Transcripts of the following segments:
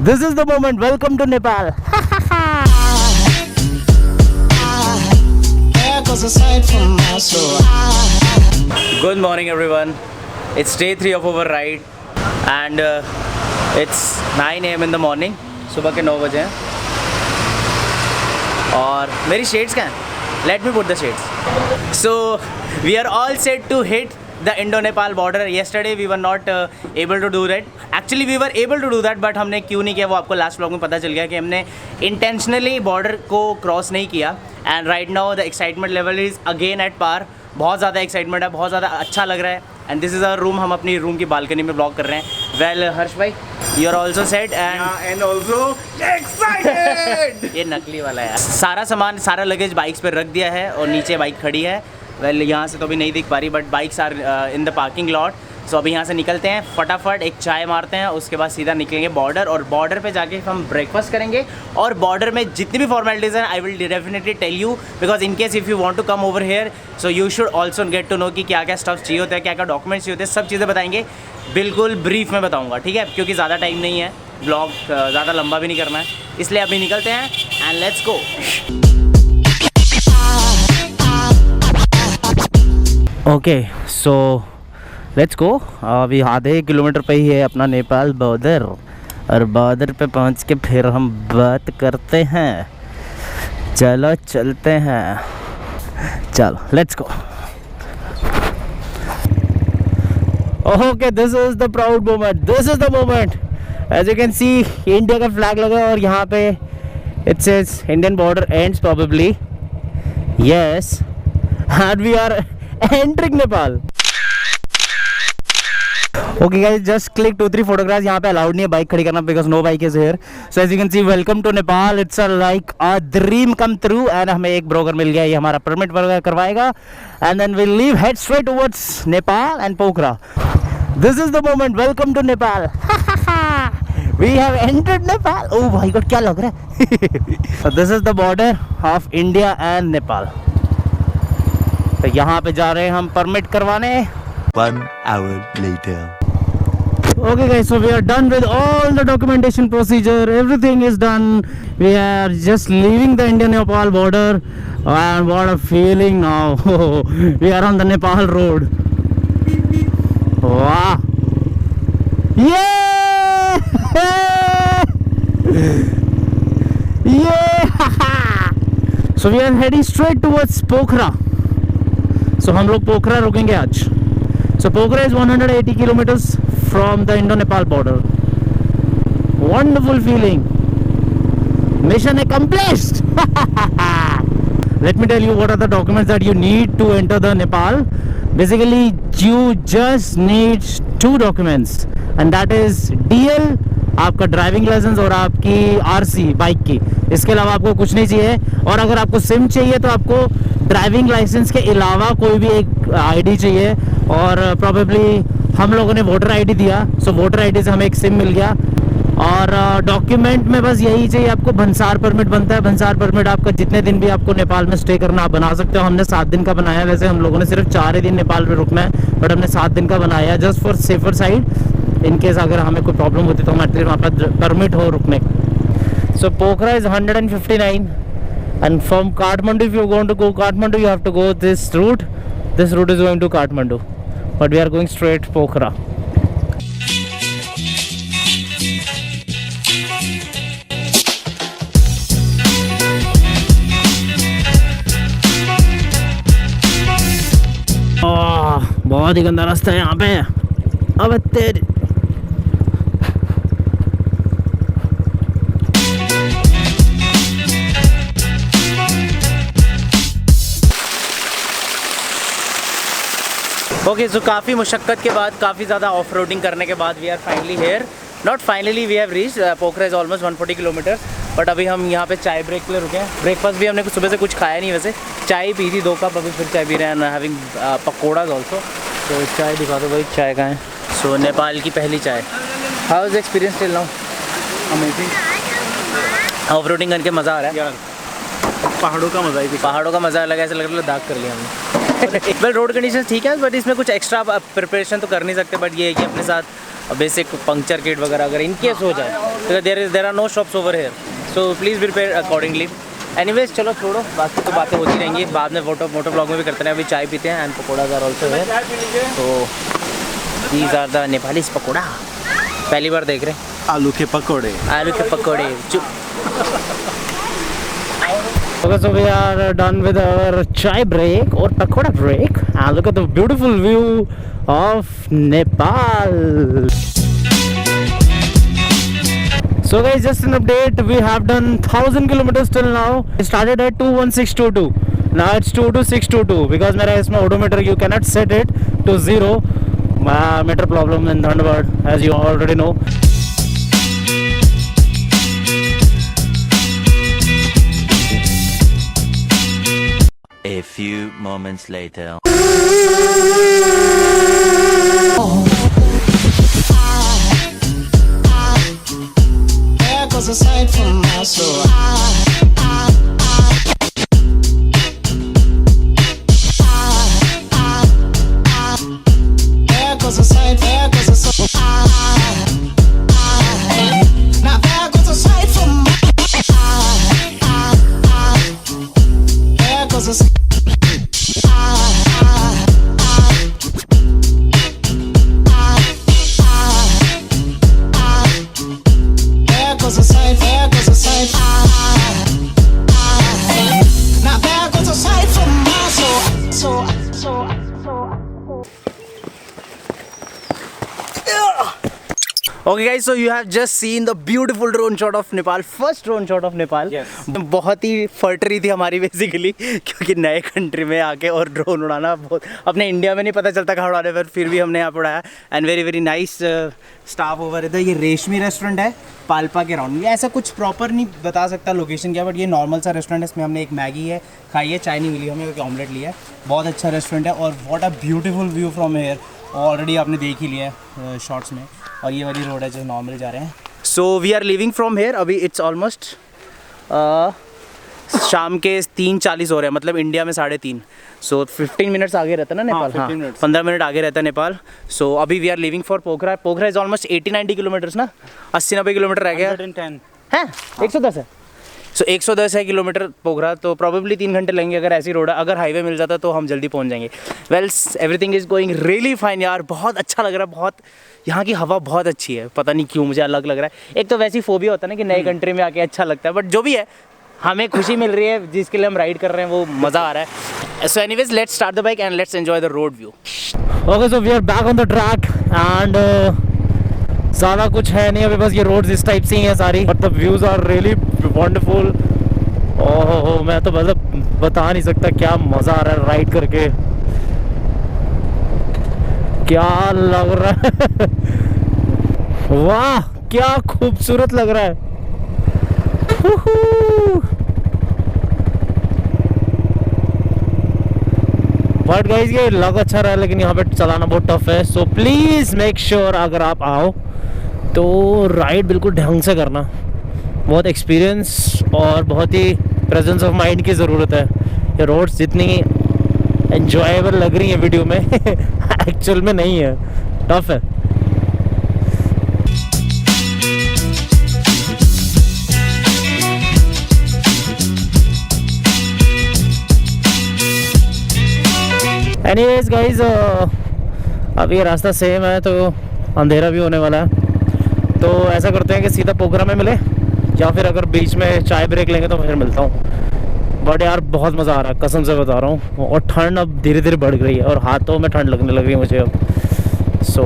This is the moment. Welcome to Nepal. Good morning everyone. It's day 3 of our ride and it's 9 AM in the morning. सुबह के 9 बजे हैं और मेरी shades कहाँ हैं? Let me put the shades. So we are all set to hit the Indo-Nepal border. Yesterday we were not able to do that. Actually we were able to do that, but हमने क्यों नहीं किया वो आपको last vlog में पता चल गया कि हमने intentionally border को क्रॉस नहीं किया. And right now the excitement level is again at par. बहुत ज़्यादा एक्साइटमेंट है, बहुत ज़्यादा अच्छा लग रहा है. And this is our room. हम अपनी रूम की बालकनी में ब्लॉग कर रहे हैं. वेल हर्ष भाई, you are also set and also excited. ये नकली वाला है. सारा सामान, सारा लगेज बाइक्स पर रख दिया है और नीचे बाइक खड़ी है. वेल यहाँ से तो अभी नहीं दिख पा रही, but bikes are in the parking lot. So अभी यहाँ से निकलते हैं, फटाफट एक चाय मारते हैं, उसके बाद सीधा निकलेंगे बॉर्डर. और बॉर्डर पे जाके हम ब्रेकफास्ट करेंगे. और बॉर्डर में जितनी भी फॉर्मेलिटीज़ हैं I will definitely tell you, because in case if you want to come over here so you should also get to know कि क्या क्या स्टफ चाहिए होता है, क्या क्या डॉक्यूमेंट्स चाहिए होते हैं. सब चीज़ें बताएंगे, बिल्कुल ब्रीफ में बताऊँगा, ठीक है, क्योंकि ज़्यादा टाइम नहीं है. ब्लॉग ज़्यादा लंबा भी नहीं करना है, इसलिए अभी निकलते हैं and let's go. Okay so let's go. अभी आधे किलोमीटर पे ही है अपना नेपाल बॉर्डर, और बॉर्डर पे पहुंच के फिर हम बात करते हैं. चलो चलते हैं, चलो let's go. Okay this is the proud moment, this is the moment. As you can see India का फ्लैग लगा और यहाँ पे it says Indian border ends probably. Yes, and we are entering Nepal. Okay guys, just click 2-3 photographs. यहाँ पे allowed नहीं है bike खड़ी करना because no bike is here. So as you can see welcome to Nepal. It's like a dream come through. And हमें एक broker मिल गया, ये हमारा परमिट वगैरह करवाएगा. And then will leave head straight towards Nepal and Pokhara. This is the moment. Welcome to Nepal. We have entered Nepal. Oh भाई God, क्या लग रहा है. This is the border of India and Nepal. तो यहाँ पे जा रहे हैं हम परमिट करवाने. 1 hour later. Okay guys, so we are done with all the documentation procedure. Everything is done. We are just leaving the India-Nepal border, and what a feeling now. We are on the Nepal road. Wow! Yeah! Yeah! So we are heading straight towards Pokhara. So हम लोग पोखरा रुकेंगे आज. So Pokhara is 180 kilometers from the Indo-Nepal border. Wonderful feeling. Mission accomplished. Let me tell you what are the documents that you need to enter the Nepal. Basically you just need 2 documents, and that is DL, आपका driving licence, और आपकी RC bike की. इसके अलावा आपको कुछ नहीं चाहिए. और अगर आपको सिम चाहिए तो आपको ड्राइविंग लाइसेंस के अलावा कोई भी एक ID चाहिए. और प्रोबेबली हम लोगों ने वोटर ID दिया, सो वोटर ID से हमें एक सिम मिल गया. और डॉक्यूमेंट में बस यही चाहिए आपको. भंसार परमिट बनता है. भंसार परमिट आपका जितने दिन भी आपको नेपाल में स्टे करना आप बना सकते हो. हमने 7 दिन का बनाया. वैसे हम लोगों ने सिर्फ 4 ही दिन नेपाल में रुकना है, बट हमने 7 दिन का बनाया just for safer side. In case अगर हमें कोई प्रॉब्लम होती तो हमारे वहाँ पर परमिट हो रुकने. सो पोखरा is 159, and from Kathmandu, if you are going to go Kathmandu, you have to go this route. This route is going to Kathmandu, but we are going straight Pokhara. बहुत ही गंदा रास्ता है यहाँ पे. अब तेरे ओके सो काफ़ी मुशक्क़त के बाद, काफ़ी ज़्यादा ऑफ रोडिंग करने के बाद we are finally here. Not finally, we have reach Pokhara. Is almost 140 kilometre. But अभी हम यहाँ पे चाय ब्रेक के लिए रुके हैं. ब्रेकफास्ट भी हमने सुबह से कुछ खाया नहीं. वैसे चाय पी थी 2 कप, अभी फिर चाय पी रहे हैं. Having pakoras also. तो चाय दिखा दो भाई, चाय कहाँ है. सो नेपाल की पहली चाय. How is experience till now? Amazing. Off roading करके मज़ा आ रहा है यार. पहाड़ों का मज़ा ही, पहाड़ों का मज़ा अलग. ऐसा लग रहा है लद्दाख कर लिया हमने. वेल रोड कंडीशन ठीक है, बट इसमें कुछ एक्स्ट्रा प्रिपरेशन तो कर नहीं सकते. बट ये है कि अपने साथ बेसिक पंक्चर किट वगैरह अगर इन केस हो जाए there are no shops over here, so please prepare accordingly. Anyways चलो छोड़ो, बाकी तो बातें होती रहेंगी, बाद में मोटो ब्लॉग में भी करते हैं। अभी चाय पीते हैं एंड पकौड़ाज आर ऑल्सो है, तो these are the Nepalese pakora. पहली बार देख रहे हैं आलू के पकोड़े। आलू के पकौड़े। चुप। Okay, so we are done with our chai break or pakoda break, and look at the beautiful view of Nepal. So guys, just an update, we have done 1000 kilometers till now. We started at 21622, now it's 22622 because मेरा इसमें odometer you cannot set it to 0, meter problem in Thunderbird as you already know. A few moments later. There goes a sight from my soul. There goes a sight, there goes a soul. Now there goes a sight from my there goes a Okay guys, so you have just seen the beautiful drone shot of Nepal, first drone shot of Nepal. Yes. बहुत ही फट रही थी हमारी basically, क्योंकि नए country में आके और ड्रोन उड़ाना बहुत, अपने इंडिया में नहीं पता चलता कहाँ उड़ाने, पर फिर भी हमने यहाँ पर उड़ाया। And very very nice staff over इधर। ये रेशमी रेस्टोरेंट है पाल्पा के राउंड। ये ऐसा कुछ प्रॉपर नहीं बता सकता लोकेशन क्या, बट ये नॉर्मल सा रेस्टोरेंट है। इसमें हमने एक मैगी है खाई है, चाय नहीं मिली हमें, एक ऑमलेट लिया है। बहुत अच्छा रेस्टोरेंट है और what a beautiful view from here, already आपने देख ही लिया है शॉर्ट्स में। और ये वाली रोड है जो नॉर्मल जा रहे हैं। So we are living from here. अभी इट्स ऑलमोस्ट शाम के 3:40 हो रहे हैं, मतलब इंडिया में 3:30। सो 15 मिनट्स आगे रहता है ना नेपाल। हाँ 15 मिनट आगे रहता है नेपाल। सो अभी we are living for Pokhara. Pokhara is almost 80-90 kilometres ना, 80-90 किलोमीटर रह गया। 110 है 110 है। सो 110 है किलोमीटर पोखरा, तो प्रॉबेबली 3 घंटे लगेंगे अगर ऐसी रोड है। अगर हाईवे मिल जाता तो हम जल्दी पहुंच जाएंगे। Well everything is going really fine यार, बहुत अच्छा लग रहा है। बहुत यहाँ की हवा बहुत अच्छी है, पता नहीं क्यों मुझे अलग लग रहा है। एक तो वैसी फोबिया होता है ना कि नए कंट्री में आके अच्छा लगता है, बट जो भी है हमें खुशी मिल रही है, जिसके लिए हम राइड कर रहे हैं वो मज़ा आ रहा है। So anyways let's start the bike and let's enjoy the road view. Okay, so we are back on the track and ज़्यादा कुछ है नहीं अभी, बस ये रोड्स इस टाइप से ही हैं सारी, but the views are really wonderful. Oh मैं तो मतलब बता नहीं सकता क्या मज़ा आ रहा है राइड करके, क्या लग रहा है। वाह क्या खूबसूरत लग रहा है। बट गाइस ये लग अच्छा रहा है, लेकिन यहाँ पे चलाना बहुत टफ है। सो प्लीज़ मेक श्योर अगर आप आओ तो राइड बिल्कुल ढंग से करना। बहुत एक्सपीरियंस और बहुत ही प्रेजेंस ऑफ माइंड की ज़रूरत है। ये रोड्स जितनी एंजॉयबल लग रही है वीडियो में एक्चुअल में नहीं है, टफ है। एनीवेज गाइज अब ये रास्ता सेम है तो अंधेरा भी होने वाला है, तो ऐसा करते हैं कि सीधा पोखरा में मिले, या फिर अगर बीच में चाय ब्रेक लेंगे तो फिर मिलता हूँ। बट यार बहुत मज़ा आ रहा है, कसम से बता रहा हूँ। और ठंड अब धीरे धीरे बढ़ गई है और हाथों में ठंड लगने लग रही है मुझे अब। So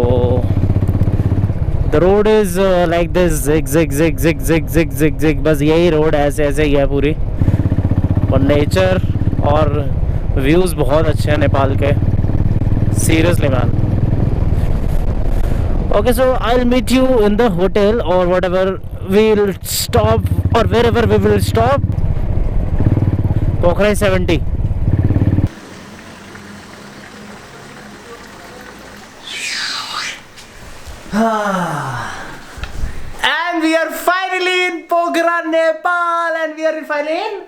the road is like this, zig zig zig zig zig zig zig zig, बस यही रोड ऐसे ऐसे ही है पूरी। और नेचर और व्यूज़ बहुत अच्छे हैं नेपाल के, seriously man. Okay, so I'll meet you in the hotel or whatever we'll stop or wherever we will stop. Pokhara 70. And we are finally in Pokhara, Nepal, and we are finally in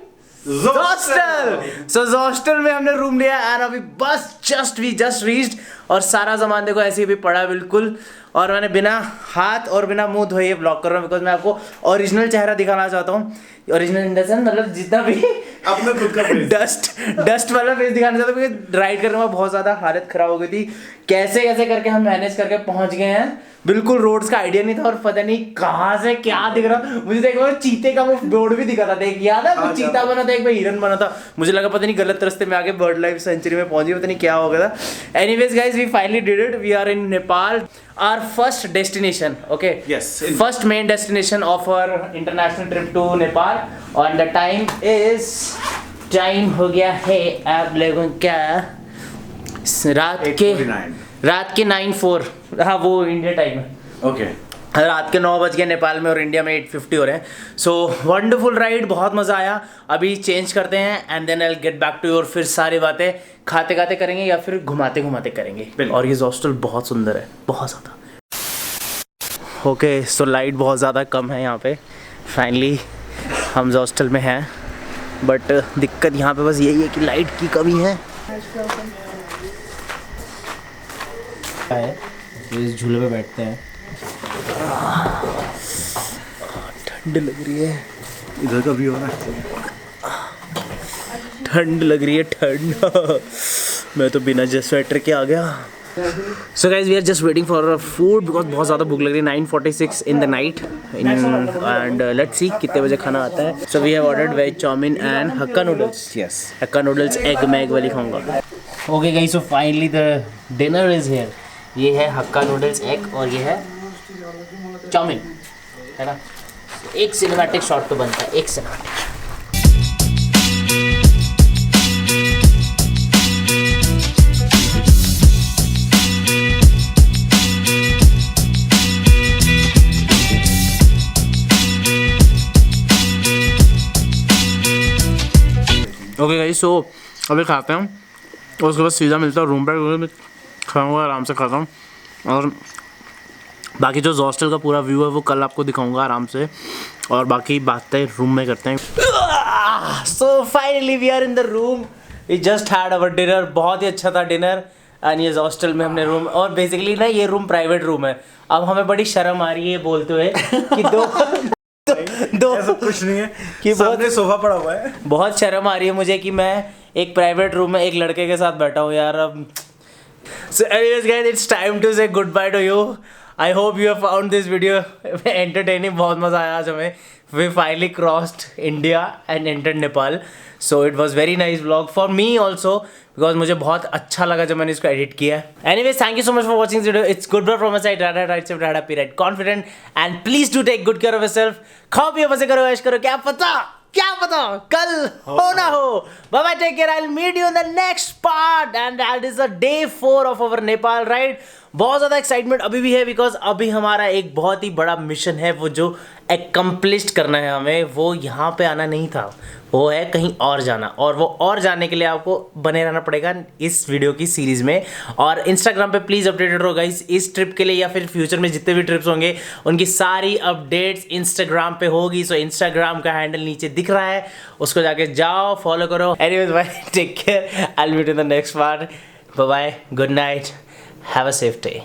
Zostel. So Zostel में हमने room लिया and अभी बस we just reached और सारा सामान देखो ऐसे ही भी पड़ा है बिल्कुल। और मैंने बिना हाथ और बिना मुंह धोए ये ब्लॉग कर रहा हूँ बिकॉज मैं आपको ओरिजिनल चेहरा दिखाना चाहता हूँ। ओरिजिनल इन द सेंस मतलब जितना भी अपना खुद का डस्ट वाला फेस दिखाना चाहता हूँ क्योंकि राइड करने में बहुत ज़्यादा हालत ख़राब हो गई थी। कैसे कैसे करके हम मैनेज करके पहुँच गए हैं। बिल्कुल रोड्स का आइडिया नहीं था और पता नहीं कहाँ से क्या दिख रहा। मुझे देखो चीते का वो बोर्ड भी दिखा था, देख याद है? कुछ चीता बना था, एक बार हिरन बना था। मुझे लगा पता नहीं गलत रास्ते में आके बर्ड लाइफ सेंचुरी में पहुंच गए, पता नहीं क्या हो गया था। Anyways guys, we finally did it. We are in Nepal, our first destination. Okay, Yes. First main destination of our international trip to Nepal. और द टाइम हो गया है आप लोगों का रात के 9:04। हाँ, वो इंडिया टाइम है। ओके, रात के 9 बज गए नेपाल में और इंडिया में 8:50 हो रहे हैं। सो वंडरफुल राइड, बहुत मज़ा आया। अभी चेंज करते हैं and then I will get back to your. फिर सारी बातें खाते खाते करेंगे या फिर घुमाते घुमाते करेंगे। और ये हॉस्टल बहुत सुंदर है, बहुत ज़्यादा। ओके, सो लाइट बहुत ज़्यादा कम है यहाँ पे। फाइनली हम हॉस्टल में हैं, बट दिक्कत यहाँ पे बस यही है कि लाइट की कमी है। इस झूले पे बैठते हैं, ठंड लग रही है। इधर का व्यू है, ठंड लग रही है, ठंड। मैं तो बिना जस्ट स्वेटर के आ गया। So guys, we are just waiting for food because बहुत ज़्यादा भूख लग रही है। 9:46 in the night and let's see कितने बजे खाना आता है। So we have ordered veg chow mein and hakka noodles. Yes, hakka noodles egg मैं एग वाली खाऊंगा। Okay guys, so finally the dinner is here. ये है हक्का नूडल्स एग और ये है चाउमीन, है ना। एक सिनेमैटिक शॉट तो बनता है, एक सिनेमैटिक। ओके गाइस, सो अभी खाते हैं और उसके बाद सीधा मिलता है रूम पर। खाऊंगा, आराम से खाता हूँ और बाकी जो हॉस्टल का पूरा व्यू है वो कल आपको दिखाऊंगा आराम से। और बाकी बातें रूम में करते हैं। So finally we are in the room. We just had our dinner, बहुत ही अच्छा था डिनर। एंड ये हॉस्टल में हमने रूम, और बेसिकली ना ये रूम प्राइवेट रूम है। अब हमें बड़ी शर्म आ रही है बोलते हुए कि दो ऐसा कुछ नहीं है कि सामने सोफा पड़ा हुआ है। बहुत शर्म आ रही है मुझे कि मैं एक प्राइवेट रूम में एक लड़के के साथ बैठा हूँ यार। अब so anyways guys, it's time to say goodbye to you. I hope you have found this video entertaining. बहुत मज़ा आया आज हमें। We finally crossed India and entered Nepal. So it was very nice vlog for me also because मुझे बहुत अच्छा लगा जब मैंने इसको edit किया। Anyways, thank you so much for watching this video. It's goodbye from my side. Right safe, right happy, right confident, and please do take good care of yourself. खाओ पियो, मजे करो, ऐश करो। क्या पता कल हो ना हो। Bye bye, take care. I'll meet you in the next part, and that is the day 4 of our Nepal ride. बहुत ज़्यादा एक्साइटमेंट अभी भी है बिकॉज अभी हमारा एक बहुत ही बड़ा मिशन है, वो जो एक्म्प्लिश करना है हमें। वो यहाँ पे आना नहीं था, वो है कहीं और जाना। और वो और जाने के लिए आपको बने रहना पड़ेगा इस वीडियो की सीरीज़ में। और इंस्टाग्राम पे प्लीज़ अपडेटेड रहो गाइस इस ट्रिप के लिए, या फिर फ्यूचर में जितने भी ट्रिप्स होंगे उनकी सारी अपडेट्स इंस्टाग्राम पे होगी। सो इंस्टाग्राम का हैंडल नीचे दिख रहा है, उसको जाके जाओ, फॉलो करो। Anyways bye, take care, I will meet in the next part. Bye bye, good night, have a safe day.